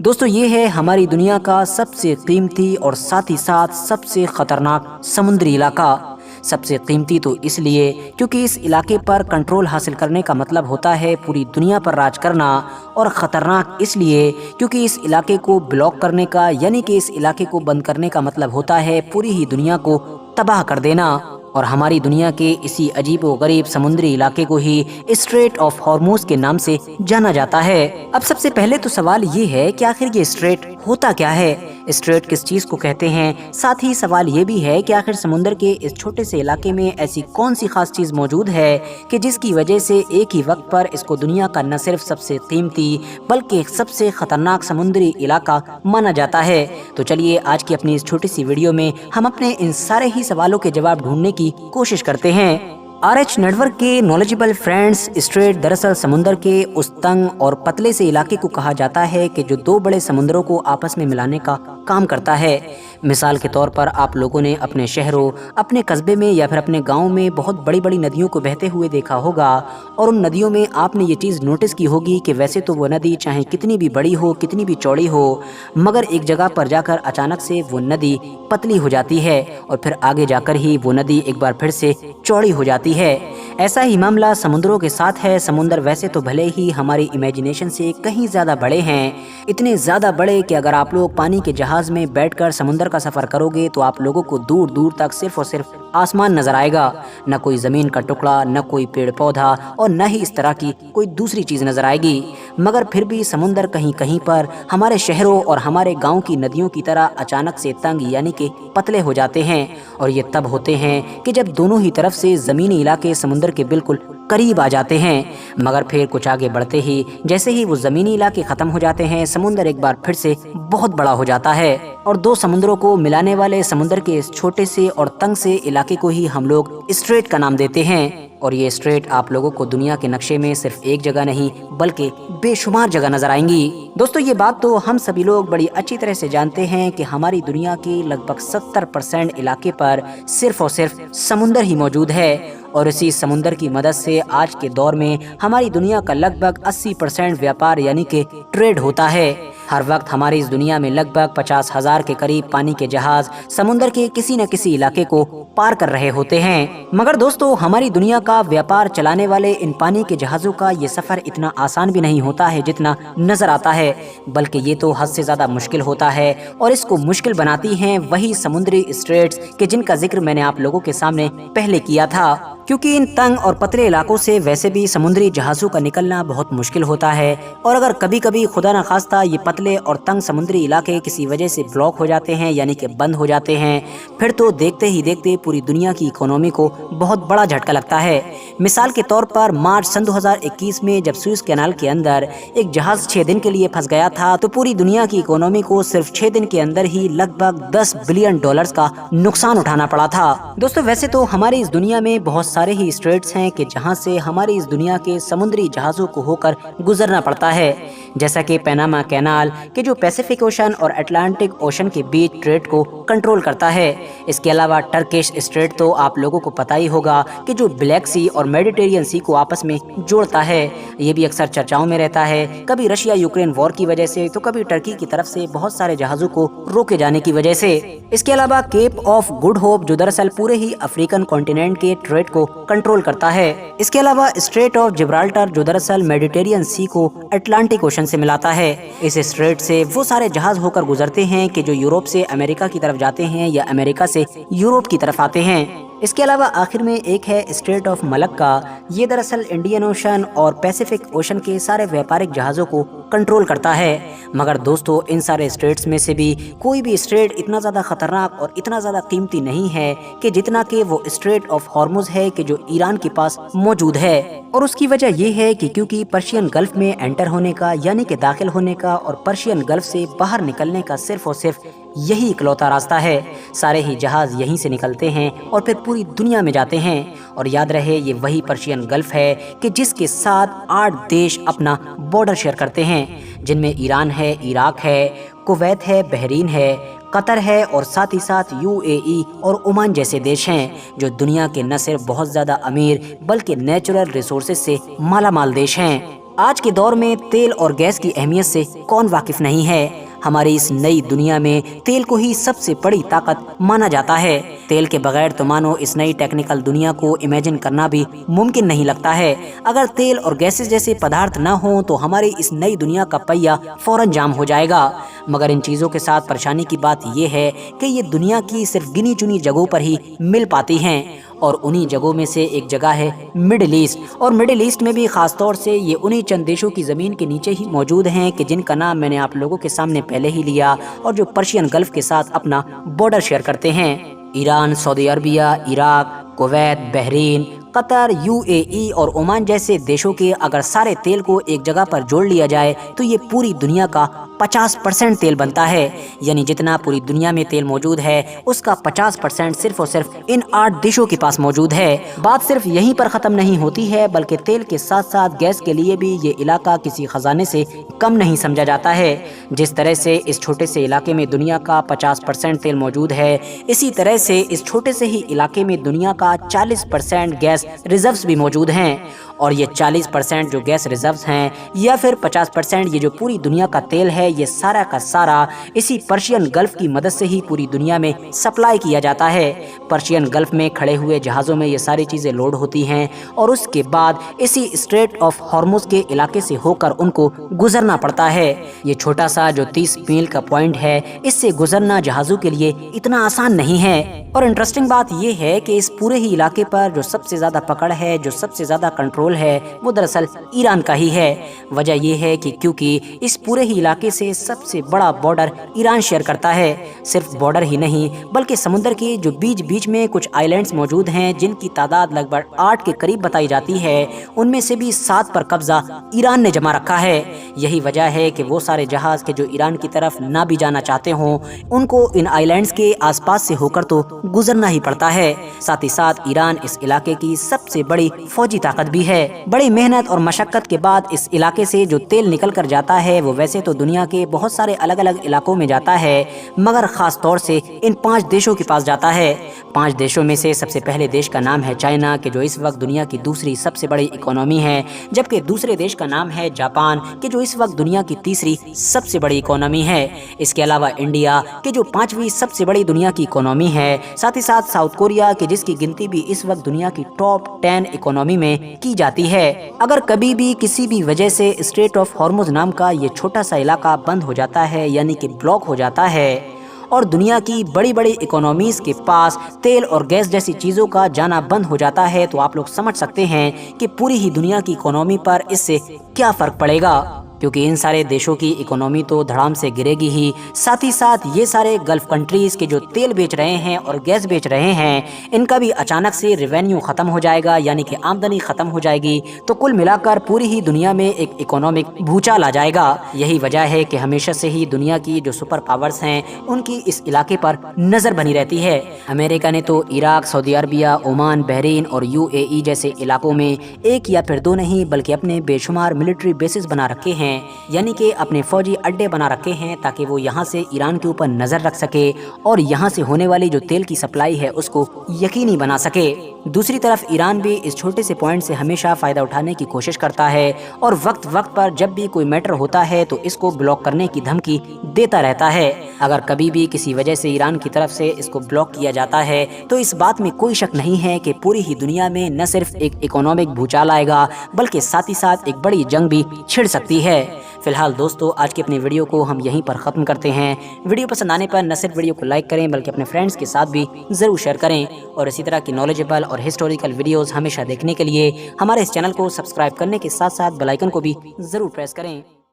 दोस्तों ये है हमारी दुनिया का सबसे कीमती और साथ ही साथ सबसे खतरनाक समुद्री इलाका। सबसे कीमती तो इसलिए क्योंकि इस इलाके पर कंट्रोल हासिल करने का मतलब होता है पूरी दुनिया पर राज करना, और ख़तरनाक इसलिए क्योंकि इस इलाके को ब्लॉक करने का यानी कि इस इलाके को बंद करने का मतलब होता है पूरी ही दुनिया को तबाह कर देना। और हमारी दुनिया के इसी अजीबो गरीब समुद्री इलाके को ही स्ट्रेट ऑफ हॉर्मोज के नाम से जाना जाता है। अब सबसे पहले तो सवाल ये है कि आखिर ये स्ट्रेट होता क्या है, स्ट्रेट किस चीज को कहते हैं। साथ ही सवाल ये भी है कि आखिर समुद्र के इस छोटे से इलाके में ऐसी कौन सी खास चीज मौजूद है कि जिसकी वजह से एक ही वक्त पर इसको दुनिया का न सिर्फ सबसे कीमती बल्कि सबसे खतरनाक समुद्री इलाका माना जाता है। तो चलिए आज की अपनी इस छोटी सी वीडियो में हम अपने इन सारे ही सवालों के जवाब ढूंढने की कोशिश करते हैं। RH नेटवर्क के नॉलेजेबल फ्रेंड्स, स्ट्रेट दरअसल समुद्र के उस तंग और पतले से इलाके को कहा जाता है कि जो दो बड़े समुद्रों को आपस में मिलाने का काम करता है। मिसाल के तौर पर आप लोगों ने अपने शहरों, अपने कस्बे में या फिर अपने गांव में बहुत बड़ी बड़ी नदियों को बहते हुए देखा होगा, और उन नदियों में आपने ये चीज़ नोटिस की होगी कि वैसे तो वो नदी चाहे कितनी भी बड़ी हो, कितनी भी चौड़ी हो, मगर एक जगह पर जाकर अचानक से वो नदी पतली हो जाती है और फिर आगे जाकर ही वो नदी एक बार फिर से चौड़ी हो जाती है। ऐसा ही मामला समुद्रों के साथ है। समुद्र वैसे तो भले ही हमारी इमेजिनेशन से कहीं ज़्यादा बड़े हैं, इतने ज़्यादा बड़े कि अगर आप लोग पानी के जहाज़ में बैठकर समुद्र का सफ़र करोगे तो आप लोगों को दूर दूर तक सिर्फ और सिर्फ आसमान नजर आएगा, न कोई ज़मीन का टुकड़ा, न कोई पेड़ पौधा, और न ही इस तरह की कोई दूसरी चीज़ नजर आएगी। मगर फिर भी समुद्र कहीं कहीं पर हमारे शहरों और हमारे गाँव की नदियों की तरह अचानक से तंग यानी कि पतले हो जाते हैं, और ये तब होते हैं कि जब दोनों ही तरफ से ज़मीनी इलाके समुद्र के बिल्कुल करीब आ जाते हैं। मगर फिर कुछ आगे बढ़ते ही जैसे ही वो ज़मीनी इलाके ख़त्म हो जाते हैं, समुद्र एक बार फिर से बहुत बड़ा हो जाता है, और दो समुद्रों को मिलाने वाले समुद्र के इस छोटे से और तंग से इलाके को ही हम लोग स्ट्रेट का नाम देते हैं। और ये स्ट्रेट आप लोगों को दुनिया के नक्शे में सिर्फ एक जगह नहीं बल्कि बेशुमार जगह नजर आएंगी। दोस्तों ये बात तो हम सभी लोग बड़ी अच्छी तरह से जानते हैं कि हमारी दुनिया के लगभग 70% इलाके पर सिर्फ और सिर्फ समुंदर ही मौजूद है, और इसी समुंदर की मदद से आज के दौर में हमारी दुनिया का लगभग 80% व्यापार यानी कि ट्रेड होता है। हर वक्त हमारी इस दुनिया में लगभग 50,000 के करीब पानी के जहाज समुंदर के किसी न किसी इलाके को पार कर रहे होते हैं। मगर दोस्तों हमारी दुनिया का व्यापार चलाने वाले इन पानी के जहाजों का ये सफर इतना आसान भी नहीं होता है जितना नजर आता है, बल्कि ये तो हद से ज्यादा मुश्किल होता है, और इसको मुश्किल बनाती हैं वही समुद्री स्ट्रेट्स के जिनका जिक्र मैंने आप लोगों के सामने पहले किया था। क्योंकि इन तंग और पतले इलाकों से वैसे भी समुद्री जहाज़ों का निकलना बहुत मुश्किल होता है, और अगर कभी कभी खुदा न खास्ता ये पतले और तंग समुद्री इलाके किसी वजह से ब्लॉक हो जाते हैं यानी कि बंद हो जाते हैं, फिर तो देखते ही देखते पूरी दुनिया की इकोनॉमी को बहुत बड़ा झटका लगता है। मिसाल के तौर पर मार्च सन 2021 में जब सुएज कैनाल के अंदर एक जहाज 6 दिन के लिए फंस गया था, तो पूरी दुनिया की इकोनॉमी को सिर्फ 6 दिन के अंदर ही लगभग $10 बिलियन का नुकसान उठाना पड़ा था। दोस्तों वैसे तो हमारी इस दुनिया में बहुत सारे ही स्ट्रेट्स हैं कि जहां से हमारी इस दुनिया के समुद्री जहाजों को होकर गुजरना पड़ता है, जैसा कि पैनामा कैनाल के जो पैसिफिक ओशन और अटलांटिक ओशन के बीच ट्रेड को कंट्रोल करता है। इसके अलावा टर्किश स्ट्रेट तो आप लोगों को पता ही होगा कि जो ब्लैक सी और मेडिटेरियन सी को आपस में जोड़ता है। ये भी अक्सर चर्चाओं में रहता है, कभी रशिया यूक्रेन वॉर की वजह से, तो कभी टर्की की तरफ से बहुत सारे जहाजों को रोके जाने की वजह से। इसके अलावा केप ऑफ गुड होप जो दरअसल पूरे ही अफ्रीकन कॉन्टिनेंट के ट्रेड को कंट्रोल करता है। इसके अलावा स्ट्रेट ऑफ जिब्राल्टर जो दरअसल मेडिटेरियन सी को अटलांटिक ओशन से मिलाता है। इस स्ट्रेट से वो सारे जहाज होकर गुजरते हैं कि जो यूरोप से अमेरिका की तरफ जाते हैं या अमेरिका से यूरोप की तरफ आते हैं। इसके अलावा आखिर में एक है स्ट्रेट ऑफ मलक्का। ये दरअसल इंडियन ओशन और पैसिफिक ओशन के सारे व्यापारिक जहाज़ों को कंट्रोल करता है। मगर दोस्तों इन सारे स्ट्रेट्स में से भी कोई भी स्ट्रेट इतना ज़्यादा खतरनाक और इतना ज़्यादा कीमती नहीं है कि जितना कि वो स्ट्रेट ऑफ हॉर्मुज है कि जो ईरान के पास मौजूद है। और उसकी वजह ये है कि क्योंकि पर्शियन गल्फ में एंटर होने का यानी कि दाखिल होने का और पर्शियन गल्फ से बाहर निकलने का सिर्फ और सिर्फ यही इकलौता रास्ता है। सारे ही जहाज यहीं से निकलते हैं और फिर पूरी दुनिया में जाते हैं। और याद रहे ये वही पर्शियन गल्फ है कि जिसके साथ 8 देश अपना बॉर्डर शेयर करते हैं, जिनमें ईरान है, इराक है, कुवैत है, बहरीन है, कतर है, और साथ ही साथ UAE और ओमान जैसे देश हैं, जो दुनिया के न सिर्फ बहुत ज़्यादा अमीर बल्कि नेचुरल रिसोर्सेज से माला माल देश हैं। آج کے دور میں تیل اور گیس کی اہمیت سے کون واقف نہیں ہے؟ ہماری اس نئی دنیا میں تیل کو ہی سب سے بڑی طاقت مانا جاتا ہے۔ تیل کے بغیر تو مانو اس نئی ٹیکنیکل دنیا کو امیجن کرنا بھی ممکن نہیں لگتا ہے۔ اگر تیل اور گیسز جیسے پدارتھ نہ ہوں تو ہماری اس نئی دنیا کا پہیہ فوراً جام ہو جائے گا۔ مگر ان چیزوں کے ساتھ پریشانی کی بات یہ ہے کہ یہ دنیا کی صرف گنی چنی جگہوں پر ہی مل پاتی ہیں، اور انہی جگہوں میں سے ایک جگہ ہے مڈل ایسٹ، اور مڈل ایسٹ میں بھی خاص طور سے یہ انہی چند دیشوں کی زمین کے نیچے ہی موجود ہیں کہ جن کا نام میں نے آپ لوگوں کے سامنے پہلے ہی لیا، اور جو پرشین گلف کے ساتھ اپنا بارڈر شیئر کرتے ہیں۔ ایران، سعودی عربیہ، عراق، کویت، بحرین، قطر، UAE اور عمان جیسے دیشوں کے اگر سارے تیل کو ایک جگہ پر جوڑ لیا جائے تو یہ پوری دنیا کا 50% تیل بنتا ہے، یعنی جتنا پوری دنیا میں تیل موجود ہے اس کا 50% صرف اور صرف ان 8 دیشوں کے پاس موجود ہے۔ بات صرف یہیں پر ختم نہیں ہوتی ہے، بلکہ تیل کے ساتھ ساتھ گیس کے لیے بھی یہ علاقہ کسی خزانے سے کم نہیں سمجھا جاتا ہے۔ جس طرح سے اس چھوٹے سے علاقے میں دنیا کا 50% تیل موجود ہے، اسی طرح سے اس چھوٹے سے ہی علاقے میں دنیا کا 40% گیس ریزروز بھی موجود ہیں، اور یہ 40% جو گیس ریزروز ہیں یا پھر 50% یہ جو پوری دنیا کا تیل ہے، یہ سارا کا سارا اسی پرشین گلف کی مدد سے ہی پوری دنیا میں سپلائی کیا جاتا ہے۔ پرشین گلف میں کھڑے ہوئے جہازوں میں یہ ساری چیزیں لوڈ ہوتی ہیں، اور اس کے بعد اسی اسٹریٹ آف ہارموز کے علاقے سے ہو کر ان کو گزرنا پڑتا ہے۔ یہ چھوٹا سا جو 30 میل کا پوائنٹ ہے، اس سے گزرنا جہازوں کے لیے اتنا آسان نہیں ہے۔ اور انٹرسٹنگ بات یہ ہے کہ اس پورے ہی علاقے پر جو سب سے زیادہ پکڑ ہے، جو سب سے زیادہ کنٹرول ہے، وہ دراصل ایران کا ہی ہے۔ وجہ یہ ہے کہ کیونکہ اس پورے ہی علاقے سے سب سے بڑا بارڈر ایران شیئر کرتا ہے۔ صرف بارڈر ہی نہیں بلکہ سمندر کے جو بیچ بیچ میں کچھ آئیلینڈز موجود ہیں جن کی تعداد لگ بھگ 8 کے قریب بتائی جاتی ہے، ان میں سے بھی 7 پر قبضہ ایران نے جما رکھا ہے۔ یہی وجہ ہے کہ وہ سارے جہاز کے جو ایران کی طرف نہ بھی جانا چاہتے ہوں، ان کو ان آئیلینڈز کے آس پاس سے ہو کر تو گزرنا ہی پڑتا ہے۔ ساتھ ہی ساتھ ایران اس علاقے کی سب سے بڑی فوجی طاقت بھی ہے۔ بڑی محنت اور مشقت کے بعد اس علاقے سے جو تیل نکل کر جاتا ہے وہ ویسے تو دنیا کے بہت سارے الگ الگ علاقوں میں جاتا ہے، مگر خاص طور سے ان 5 دیشوں کے پاس جاتا ہے۔ 5 دیشوں میں سے سب سے پہلے دیش کا نام ہے چائنا، کہ جو اس وقت دنیا کی دوسری سب سے بڑی اکانومی ہے، جبکہ دوسرے دیش کا نام ہے جاپان، کہ جو اس وقت دنیا کی تیسری سب سے بڑی اکانومی ہے۔ اس کے علاوہ انڈیا، کہ جو 5ویں سب سے بڑی دنیا کی اکانومی ہے، ساتھ ہی ساتھ ساؤتھ کوریا، کہ جس کی گنتی بھی اس وقت دنیا کی ٹاپ 10 اکانومی میں کی جاتی ہے۔ اگر کبھی بھی کسی بھی وجہ سے اسٹریٹ آف ہارموز نام کا یہ چھوٹا سا علاقہ بند ہو جاتا ہے، یعنی کہ بلاک ہو جاتا ہے، اور دنیا کی بڑی بڑی اکانومیز کے پاس تیل اور گیس جیسی چیزوں کا جانا بند ہو جاتا ہے، تو آپ لوگ سمجھ سکتے ہیں کہ پوری ہی دنیا کی اکانومی پر اس سے کیا فرق پڑے گا، کیونکہ ان سارے دیشوں کی اکانومی تو دھڑام سے گرے گی ہی، ساتھ ہی ساتھ یہ سارے گلف کنٹریز کے جو تیل بیچ رہے ہیں اور گیس بیچ رہے ہیں، ان کا بھی اچانک سے ریونیو ختم ہو جائے گا، یعنی کہ آمدنی ختم ہو جائے گی، تو کل ملا کر پوری ہی دنیا میں ایک اکنامک بھوچال آ جائے گا۔ یہی وجہ ہے کہ ہمیشہ سے ہی دنیا کی جو سپر پاورز ہیں ان کی اس علاقے پر نظر بنی رہتی ہے۔ امریکہ نے تو عراق، سعودی عربیہ، عمان، بحرین اور UAE جیسے علاقوں میں ایک یا پھر 2 نہیں بلکہ اپنے بے شمار ملٹری بیسز بنا رکھے ہیں، یعنی کہ اپنے فوجی اڈے بنا رکھے ہیں تاکہ وہ یہاں سے ایران کے اوپر نظر رکھ سکے اور یہاں سے ہونے والی جو تیل کی سپلائی ہے اس کو یقینی بنا سکے۔ دوسری طرف ایران بھی اس چھوٹے سے پوائنٹ سے ہمیشہ فائدہ اٹھانے کی کوشش کرتا ہے، اور وقت پر جب بھی کوئی میٹر ہوتا ہے تو اس کو بلاک کرنے کی دھمکی دیتا رہتا ہے۔ اگر کبھی بھی کسی وجہ سے ایران کی طرف سے اس کو بلاک کیا جاتا ہے تو اس بات میں کوئی شک نہیں ہے کہ پوری ہی دنیا میں نہ صرف ایک اکنامک بھوچال آئے گا بلکہ ساتھ ہی ساتھ ایک بڑی جنگ بھی چھڑ سکتی ہے۔ فی الحال دوستو، آج کی اپنی ویڈیو کو ہم یہیں پر ختم کرتے ہیں۔ ویڈیو پسند آنے پر نہ صرف ویڈیو کو لائک کریں بلکہ اپنے فرینڈز کے ساتھ بھی ضرور شیئر کریں، اور اسی طرح کی نالجبل اور ہسٹوریکل ویڈیوز ہمیشہ دیکھنے کے لیے ہمارے اس چینل کو سبسکرائب کرنے کے ساتھ ساتھ بیل آئیکن کو بھی ضرور پریس کریں۔